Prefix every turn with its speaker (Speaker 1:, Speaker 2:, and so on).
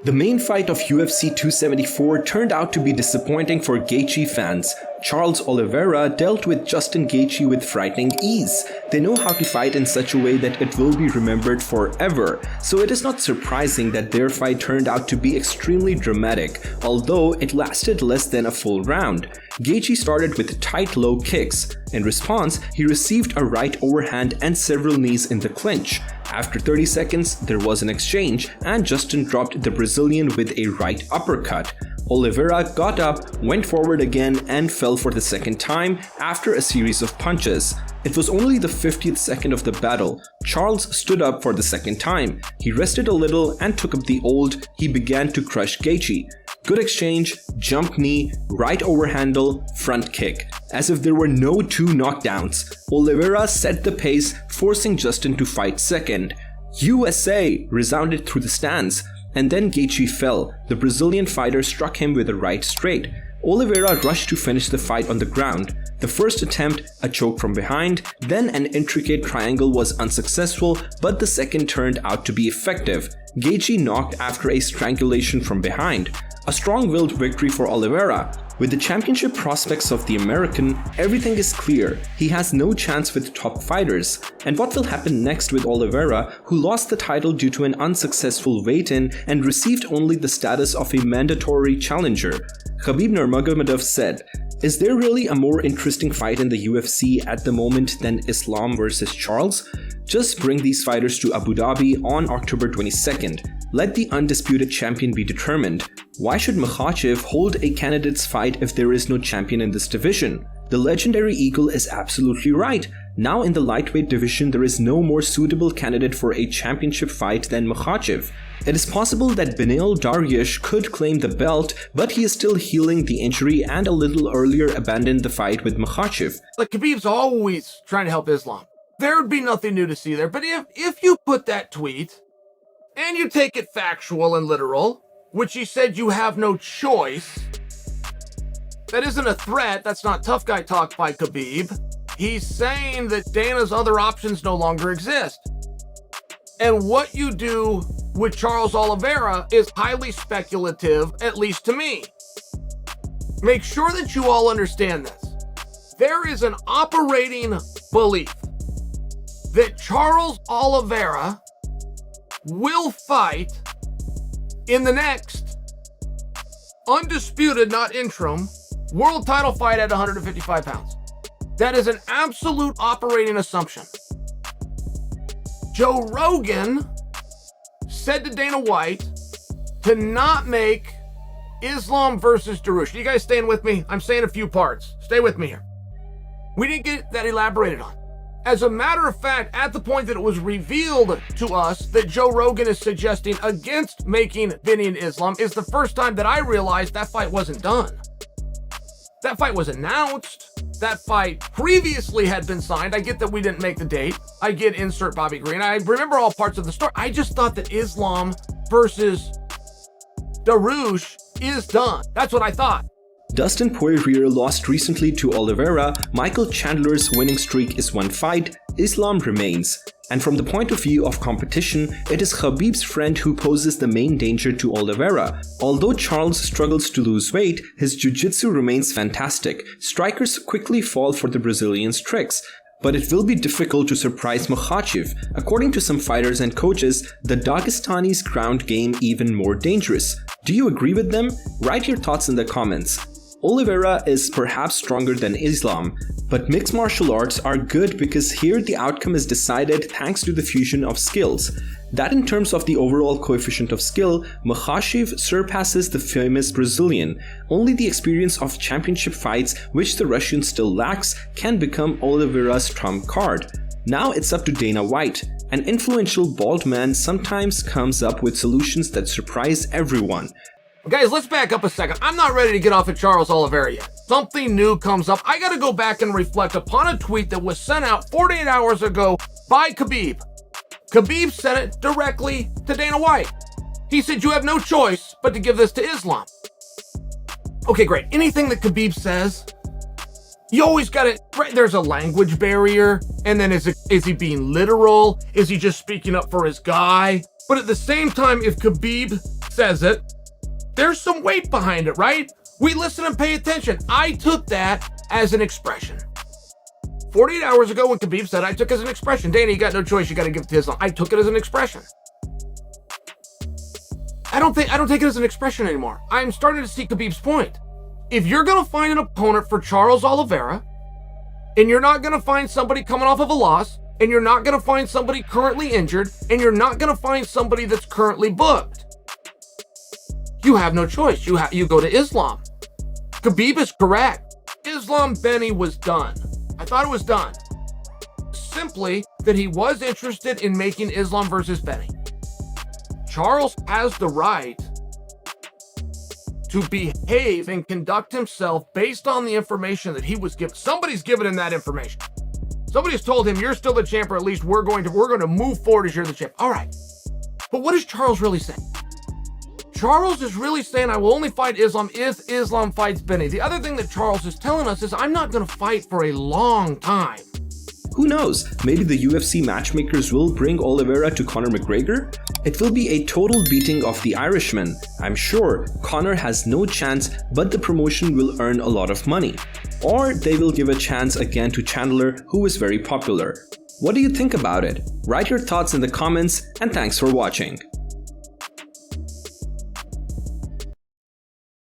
Speaker 1: The main fight of UFC 274 turned out to be disappointing for Gaethje fans. Charles Oliveira dealt with Justin Gaethje with frightening ease. They know how to fight in such a way that it will be remembered forever, so it is not surprising that their fight turned out to be extremely dramatic, although it lasted less than a full round. Gaethje started with tight low kicks. In response, he received a right overhand and several knees in the clinch. After 30 seconds, there was an exchange and Justin dropped the Brazilian with a right uppercut. Oliveira got up, went forward again and fell for the second time after a series of punches. It was only the 50th second of the battle. Charles stood up for the second time. He rested a little and took up the old, he began to crush Gaethje. Good exchange, jump knee, right overhandle, front kick. As if there were no two knockdowns. Oliveira set the pace, forcing Justin to fight second. USA resounded through the stands. And then Gaethje fell. The Brazilian fighter struck him with a right straight. Oliveira rushed to finish the fight on the ground. The first attempt, a choke from behind, then an intricate triangle was unsuccessful, but the second turned out to be effective. Gaethje knocked after a strangulation from behind. A strong-willed victory for Oliveira. With the championship prospects of the American, everything is clear. He has no chance with top fighters. And what will happen next with Oliveira, who lost the title due to an unsuccessful weigh-in and received only the status of a mandatory challenger? Khabib Nurmagomedov said, "Is there really a more interesting fight in the UFC at the moment than Islam versus Charles? Just bring these fighters to Abu Dhabi on October 22nd. Let the undisputed champion be determined. Why should Makhachev hold a candidate's fight if there is no champion in this division? The legendary Eagle is absolutely right. Now in the lightweight division there is no more suitable candidate for a championship fight than Makhachev. It is possible that Beneil Dariush could claim the belt, but he is still healing the injury and a little earlier abandoned the fight with Makhachev."
Speaker 2: Like, Khabib's always trying to help Islam. There would be nothing new to see there, but if you put that tweet and you take it factual and literal, which he said you have no choice, that isn't a threat. That's not tough guy talk by Khabib. He's saying that Dana's other options no longer exist. And what you do with Charles Oliveira is highly speculative, at least to me. Make sure that you all understand this. There is an operating belief that Charles Oliveira will fight in the next undisputed, not interim, world title fight at 155 pounds. That is an absolute operating assumption. Joe Rogan said to Dana White to not make Islam versus Dariush. You guys staying with me? I'm saying a few parts. Stay with me here. We didn't get that elaborated on. As a matter of fact, at the point that it was revealed to us that Joe Rogan is suggesting against making Vinny and Islam is the first time that I realized that fight wasn't done. That fight was announced. That fight previously had been signed. I get that we didn't make the date. I get insert Bobby Green. I remember all parts of the story. I just thought that Islam versus Dariush is done. That's what I thought.
Speaker 1: Dustin Poirier lost recently to Oliveira. Michael Chandler's winning streak is one fight. Islam remains. And from the point of view of competition, it is Khabib's friend who poses the main danger to Oliveira. Although Charles struggles to lose weight, his jiu-jitsu remains fantastic. Strikers quickly fall for the Brazilian's tricks. But it will be difficult to surprise Makhachev. According to some fighters and coaches, the Dagestani's ground game even more dangerous. Do you agree with them? Write your thoughts in the comments. Oliveira is perhaps stronger than Islam, but mixed martial arts are good because here the outcome is decided thanks to the fusion of skills. That in terms of the overall coefficient of skill, Makhachev surpasses the famous Brazilian. Only the experience of championship fights, which the Russian still lacks, can become Oliveira's trump card. Now it's up to Dana White. An influential bald man sometimes comes up with solutions that surprise everyone.
Speaker 2: Guys, let's back up a second. I'm not ready to get off of Charles Oliveira yet. Something new comes up. I got to go back and reflect upon a tweet that was sent out 48 hours ago by Khabib. Khabib sent it directly to Dana White. He said, you have no choice but to give this to Islam. Okay, great. Anything that Khabib says, you always got to, right, there's a language barrier. And then is he being literal? Is he just speaking up for his guy? But at the same time, if Khabib says it, there's some weight behind it, right? We listen and pay attention. I took that as an expression. 48 hours ago when Khabib said, I took it as an expression. Dana, you got no choice. You got to give it to Islam. I took it as an expression. I don't take it as an expression anymore. I'm starting to see Khabib's point. If you're going to find an opponent for Charles Oliveira, and you're not going to find somebody coming off of a loss, and you're not going to find somebody currently injured, and you're not going to find somebody that's currently booked, you have no choice. You go to Islam. Khabib is correct. Islam Benny was done. I thought it was done. Simply that he was interested in making Islam versus Benny. Charles has the right to behave and conduct himself based on the information that he was given. Somebody's given him that information. Somebody's told him, you're still the champ, or at least we're going to move forward as you're the champ. All right. But what is Charles really saying? Charles is really saying, I will only fight Islam if Islam fights Benny. The other thing that Charles is telling us is, I'm not going to fight for a long time.
Speaker 1: Who knows, maybe the UFC matchmakers will bring Oliveira to Conor McGregor? It will be a total beating of the Irishman. I'm sure Conor has no chance, but the promotion will earn a lot of money. Or they will give a chance again to Chandler, who is very popular. What do you think about it? Write your thoughts in the comments, and thanks for watching.